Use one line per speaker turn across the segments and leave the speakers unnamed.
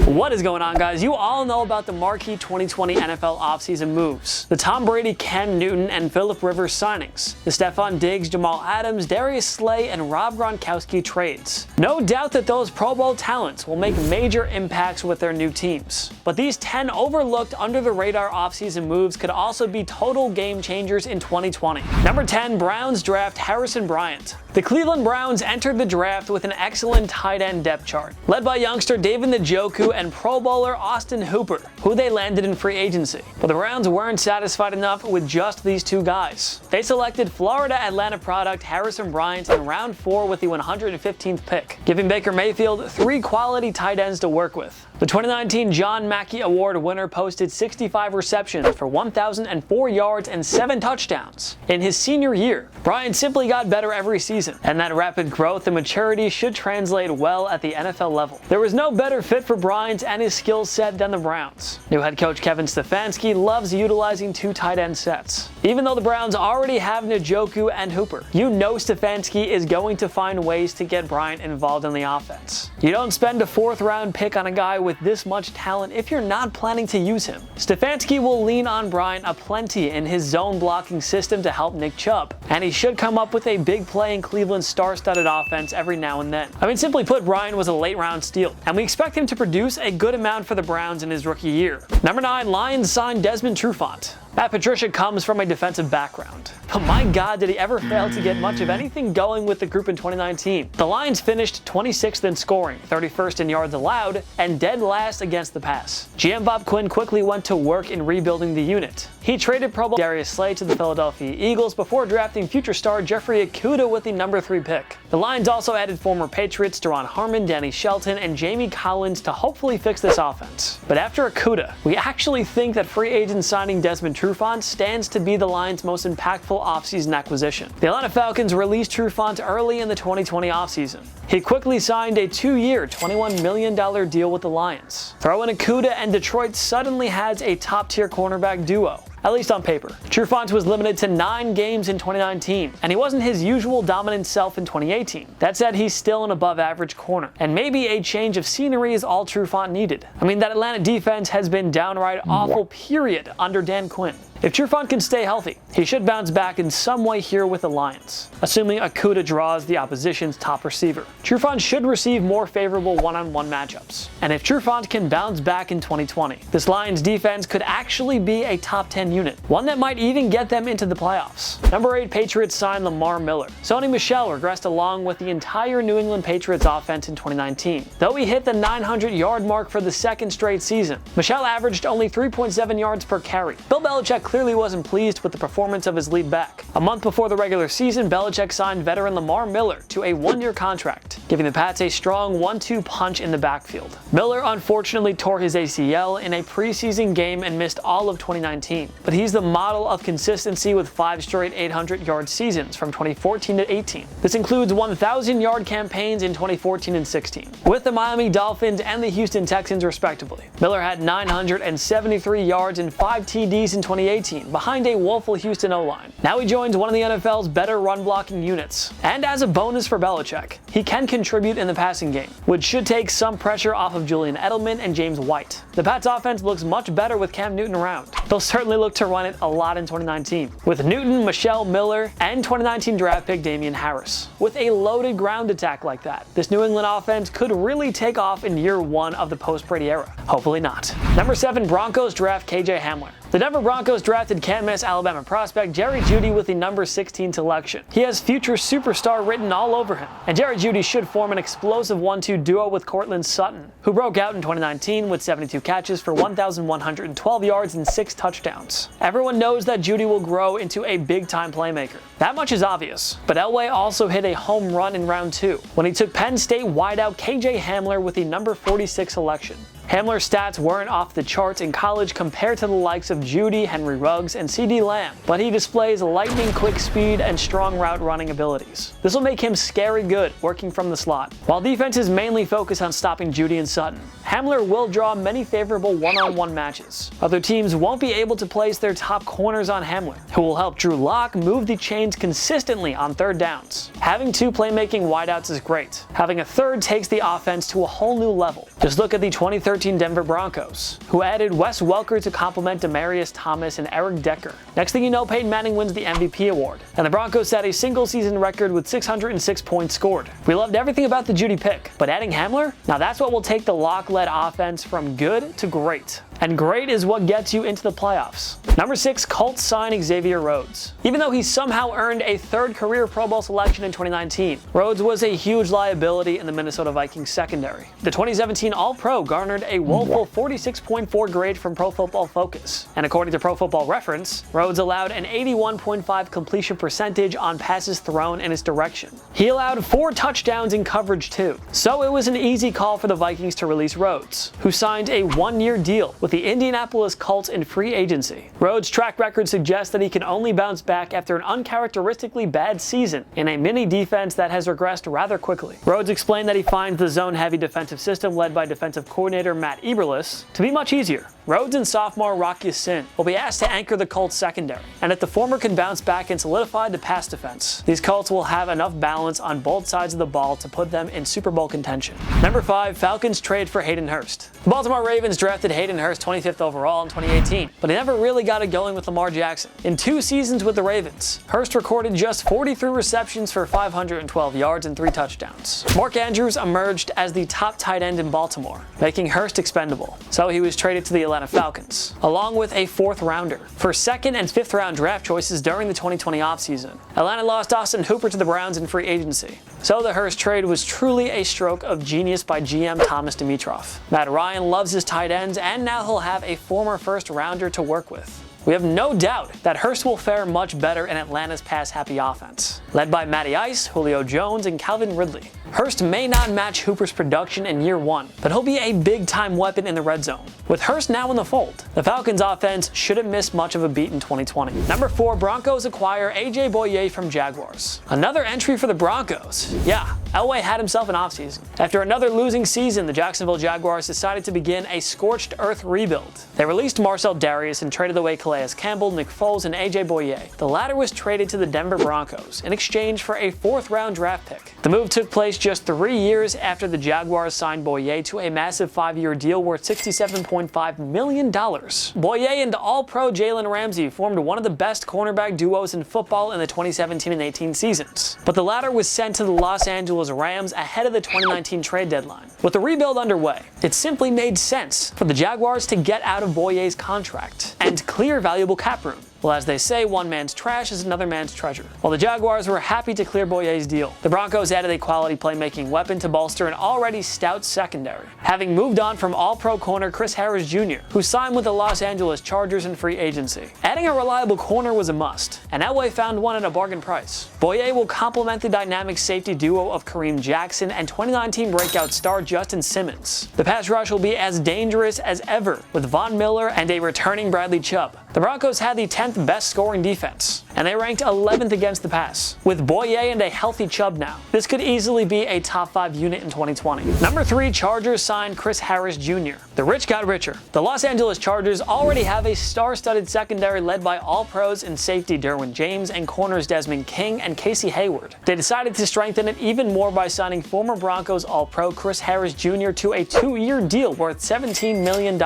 What is going on, guys? You all know about the marquee 2020 NFL offseason moves. The Tom Brady, Cam Newton, and Phillip Rivers signings. The Stefon Diggs, Jamal Adams, Darius Slay, and Gronkowski trades. No doubt that those Pro Bowl talents will make major impacts with their new teams. But these 10 overlooked under-the-radar offseason moves could also be total game changers in 2020. Number 10, Browns draft Harrison Bryant. The Cleveland Browns entered the draft with an excellent tight end depth chart, led by youngster David Njoku and Pro Bowler Austin Hooper, who they landed in free agency. But the Browns weren't satisfied enough with just these two guys. They selected Florida Atlanta product Harrison Bryant in round 4 with the 115th pick, giving Baker Mayfield 3 quality tight ends to work with. The 2019 John Mackey Award winner posted 65 receptions for 1,004 yards and 7 touchdowns. In his senior year, Bryant simply got better every season, and that rapid growth and maturity should translate well at the NFL level. There was no better fit for Bryant and his skill set than the Browns. New head coach Kevin Stefanski loves utilizing 2 tight end sets. Even though the Browns already have Njoku and Hooper, you know Stefanski is going to find ways to get Bryant involved in the offense. You don't spend a 4th round pick on a guy with this much talent if you're not planning to use him. Stefanski will lean on Bryant aplenty in his zone blocking system to help Nick Chubb, and he should come up with a big play in Cleveland's star-studded offense every now and then. I mean, simply put, Bryant was a late-round steal, and we expect him to produce a good amount for the Browns in his rookie year. Number 9, Lions signed Desmond Trufant. Matt Patricia comes from a defensive background, but my God, did he ever fail to get much of anything going with the group in 2019. The Lions finished 26th in scoring, 31st in yards allowed, and dead last against the pass. GM Bob Quinn quickly went to work in rebuilding the unit. He traded Pro Bowl Darius Slay to the Philadelphia Eagles before drafting future star Jeffrey Okudah with the number 3 pick. The Lions also added former Patriots Duron Harmon, Danny Shelton, and Jamie Collins to hopefully fix this offense. But after Okudah, we actually think that free agent signing Desmond Trufant stands to be the Lions' most impactful offseason acquisition. The Atlanta Falcons released Trufant early in the 2020 offseason. He quickly signed a 2-year, $21 million deal with the Lions. Throw in Okudah and Detroit suddenly has a top-tier cornerback duo, at least on paper. Trufant was limited to 9 games in 2019, and he wasn't his usual dominant self in 2018. That said, he's still an above-average corner, and maybe a change of scenery is all Trufant needed. I mean, that Atlanta defense has been downright awful, period, under Dan Quinn. If Trufant can stay healthy, he should bounce back in some way here with the Lions, assuming Okudah draws the opposition's top receiver. Trufant should receive more favorable one-on-one matchups, and if Trufant can bounce back in 2020, this Lions defense could actually be a top 10 unit, one that might even get them into the playoffs. Number 8, Patriots signed Lamar Miller. Sony Michel regressed along with the entire New England Patriots offense in 2019. Though he hit the 900-yard mark for the 2nd straight season, Michel averaged only 3.7 yards per carry. Bill Belichick clearly wasn't pleased with the performance of his lead back. A month before the regular season, Belichick signed veteran Lamar Miller to a 1-year contract, giving the Pats a strong 1-2 punch in the backfield. Miller unfortunately tore his ACL in a preseason game and missed all of 2019, but he's the model of consistency with 5 straight 800-yard seasons from 2014 to 18. This includes 1,000-yard campaigns in 2014 and 16, with the Miami Dolphins and the Houston Texans respectively. Miller had 973 yards and 5 TDs in 2018, behind a woeful Houston O-line. Now he joins one of the NFL's better run-blocking units. And as a bonus for Belichick, he can contribute in the passing game, which should take some pressure off of Julian Edelman and James White. The Pats offense looks much better with Cam Newton around. They'll certainly look to run it a lot in 2019, with Newton, Michel, Miller, and 2019 draft pick Damian Harris. With a loaded ground attack like that, this New England offense could really take off in year 1 of the post-Brady era. Hopefully not. Number 7, Broncos draft KJ Hamler. The Denver Broncos drafted can't-miss Alabama prospect Jerry Jeudy with the number 16 selection. He has future superstar written all over him, and Jerry Jeudy should form an explosive 1-2 duo with Courtland Sutton, who broke out in 2019 with 72 catches for 1,112 yards and 6 touchdowns. Everyone knows that Jeudy will grow into a big-time playmaker. That much is obvious, but Elway also hit a home run in round 2 when he took Penn State wideout KJ Hamler with the number 46 selection. Hamler's stats weren't off the charts in college compared to the likes of Jeudy, Henry Ruggs, and CeeDee Lamb, but he displays lightning-quick speed and strong route-running abilities. This will make him scary good working from the slot. While defenses mainly focus on stopping Jeudy and Sutton, Hamler will draw many favorable one-on-one matches. Other teams won't be able to place their top corners on Hamler, who will help Drew Lock move the chains consistently on 3rd downs. Having 2 playmaking wideouts is great. Having a third takes the offense to a whole new level. Just look at the 2013 2013 Denver Broncos, who added Wes Welker to complement Demaryius Thomas and Eric Decker. Next thing you know, Peyton Manning wins the MVP award, and the Broncos set a single-season record with 606 points scored. We loved everything about the Judy pick, but adding Hamler? Now that's what will take the lock-led offense from good to great. And great is what gets you into the playoffs. Number 6, Colts sign Xavier Rhodes. Even though he somehow earned a third career Pro Bowl selection in 2019, Rhodes was a huge liability in the Minnesota Vikings secondary. The 2017 All-Pro garnered a woeful 46.4 grade from Pro Football Focus, and according to Pro Football Reference, Rhodes allowed an 81.5 completion percentage on passes thrown in his direction. He allowed 4 touchdowns in coverage too. So it was an easy call for the Vikings to release Rhodes, who signed a 1-year deal with the Indianapolis Colts in free agency. Rhodes' track record suggests that he can only bounce back after an uncharacteristically bad season in a mini defense that has regressed rather quickly. Rhodes explained that he finds the zone-heavy defensive system led by defensive coordinator Matt Eberflus to be much easier. Rhodes and sophomore Rocky Sin will be asked to anchor the Colts secondary, and if the former can bounce back and solidify the pass defense, these Colts will have enough balance on both sides of the ball to put them in Super Bowl contention. Number 5, Falcons trade for Hayden Hurst. The Baltimore Ravens drafted Hayden Hurst 25th overall in 2018, but he never really got it going with Lamar Jackson. In 2 seasons with the Ravens, Hurst recorded just 43 receptions for 512 yards and 3 touchdowns. Mark Andrews emerged as the top tight end in Baltimore, making Hurst expendable, so he was traded to the Atlanta Falcons, along with a 4th rounder for 2nd and 5th round draft choices during the 2020 offseason. Atlanta lost Austin Hooper to the Browns in free agency, so the Hurst trade was truly a stroke of genius by GM Thomas Dimitroff. Matt Ryan loves his tight ends, and now he'll have a former 1st rounder to work with. We have no doubt that Hurst will fare much better in Atlanta's pass-happy offense, led by Matty Ice, Julio Jones, and Calvin Ridley. Hurst may not match Hooper's production in year 1, but he'll be a big-time weapon in the red zone. With Hurst now in the fold, the Falcons' offense shouldn't miss much of a beat in 2020. Number 4, Broncos acquire A.J. Bouye from Jaguars. Another entry for the Broncos. Yeah, Elway had himself an offseason. After another losing season, the Jacksonville Jaguars decided to begin a scorched earth rebuild. They released Marcel Darius and traded away Calais Campbell, Nick Foles, and A.J. Bouye. The latter was traded to the Denver Broncos in exchange for a 4th round draft pick. The move took place just 3 years after the Jaguars signed Bouye to a massive 5-year deal worth $67.5 million. Bouye and All-Pro Jalen Ramsey formed one of the best cornerback duos in football in the 2017 and 18 seasons, but the latter was sent to the Los Angeles Rams ahead of the 2019 trade deadline. With the rebuild underway, it simply made sense for the Jaguars to get out of Bouye's contract and clear valuable cap room. Well, as they say, one man's trash is another man's treasure. While the Jaguars were happy to clear Bouye's deal, the Broncos added a quality playmaking weapon to bolster an already stout secondary, having moved on from All-Pro corner Chris Harris Jr., who signed with the Los Angeles Chargers in free agency. Adding a reliable corner was a must, and Elway found one at a bargain price. Bouye will complement the dynamic safety duo of Kareem Jackson and 2019 breakout star Justin Simmons. The pass rush will be as dangerous as ever, with Von Miller and a returning Bradley Chubb. The Broncos had the 10th best scoring defense, and they ranked 11th against the pass. With Bouye and a healthy Chubb now, this could easily be a top 5 unit in 2020. Number 3, Chargers signed Chris Harris Jr. The rich got richer. The Los Angeles Chargers already have a star-studded secondary led by All-Pros in safety Derwin James and corners Desmond King and Casey Hayward. They decided to strengthen it even more by signing former Broncos All-Pro Chris Harris Jr. to a 2-year deal worth $17 million.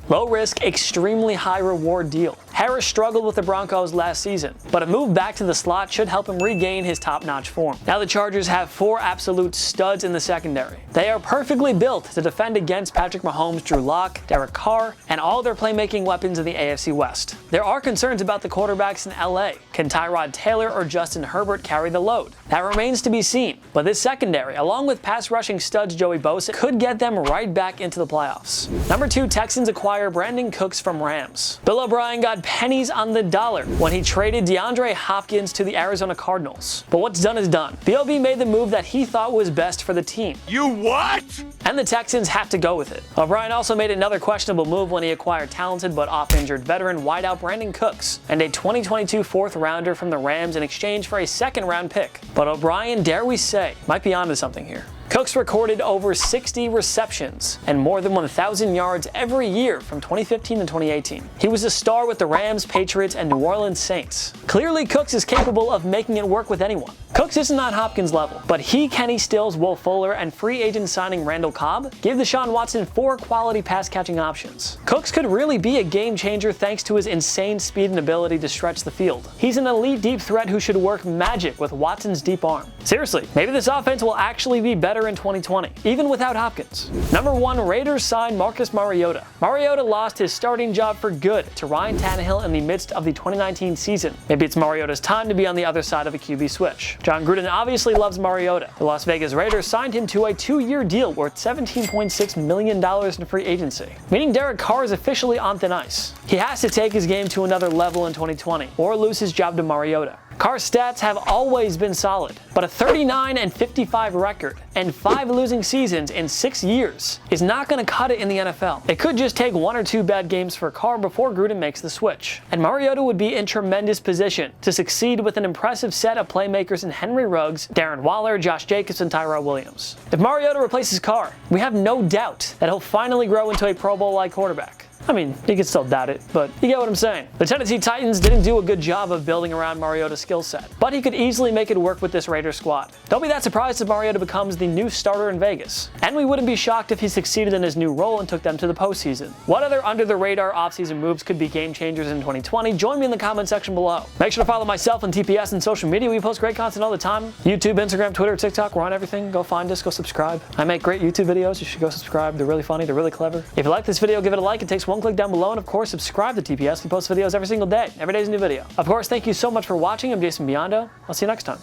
Low risk, extremely high reward deal. Harris struggled with the Broncos last season, but a move back to the slot should help him regain his top-notch form. Now the Chargers have 4 absolute studs in the secondary. They are perfectly built to defend against Patrick Mahomes, Drew Lock, Derek Carr, and all their playmaking weapons in the AFC West. There are concerns about the quarterbacks in LA. Can Tyrod Taylor or Justin Herbert carry the load? That remains to be seen, but this secondary, along with pass-rushing studs Joey Bosa, could get them right back into the playoffs. Number 2, Texans acquire Brandon Cooks from Rams. Bill O'Brien got pennies on the dollar when he traded DeAndre Hopkins to the Arizona Cardinals. But what's done is done. The OB made the move that he thought was best for the team.
You what?
And the Texans have to go with it. O'Brien also made another questionable move when he acquired talented but off-injured veteran wideout Brandon Cooks and a 2022 4th rounder from the Rams in exchange for a 2nd round pick. But O'Brien, dare we say, might be onto something here. Cooks recorded over 60 receptions and more than 1,000 yards every year from 2015 to 2018. He was a star with the Rams, Patriots, and New Orleans Saints. Clearly, Cooks is capable of making it work with anyone. Cooks isn't on Hopkins' level, but he, Kenny Stills, Will Fuller, and free agent signing Randall Cobb give Deshaun Watson 4 quality pass-catching options. Cooks could really be a game changer thanks to his insane speed and ability to stretch the field. He's an elite deep threat who should work magic with Watson's deep arm. Seriously, maybe this offense will actually be better in 2020, even without Hopkins. Number 1, Raiders signed Marcus Mariota. Mariota lost his starting job for good to Ryan Tannehill in the midst of the 2019 season. Maybe it's Mariota's time to be on the other side of a QB switch. John Gruden obviously loves Mariota. The Las Vegas Raiders signed him to a 2-year deal worth $17.6 million in free agency, meaning Derek Carr is officially on thin ice. He has to take his game to another level in 2020 or lose his job to Mariota. Carr's stats have always been solid, but a 39-55 record and 5 losing seasons in 6 years is not going to cut it in the NFL. It could just take 1 or 2 bad games for Carr before Gruden makes the switch, and Mariota would be in tremendous position to succeed with an impressive set of playmakers in Henry Ruggs, Darren Waller, Josh Jacobs, and Tyrell Williams. If Mariota replaces Carr, we have no doubt that he'll finally grow into a Pro Bowl-like quarterback. I mean, you can still doubt it, but you get what I'm saying. The Tennessee Titans didn't do a good job of building around Mariota's skill set, but he could easily make it work with this Raiders squad. Don't be that surprised if Mariota becomes the new starter in Vegas, and we wouldn't be shocked if he succeeded in his new role and took them to the postseason. What other under-the-radar offseason moves could be game changers in 2020? Join me in the comment section below. Make sure to follow myself and TPS on social media. We post great content all the time. YouTube, Instagram, Twitter, TikTok, we're on everything. Go find us, go subscribe. I make great YouTube videos. You should go subscribe. They're really funny, they're really clever. If you like this video, give it a like. It takes 1 click down below, and of course, subscribe to TPS. We post videos every single day. Every day is a new video. Of course, thank you so much for watching. I'm Jason Biondo. I'll see you next time.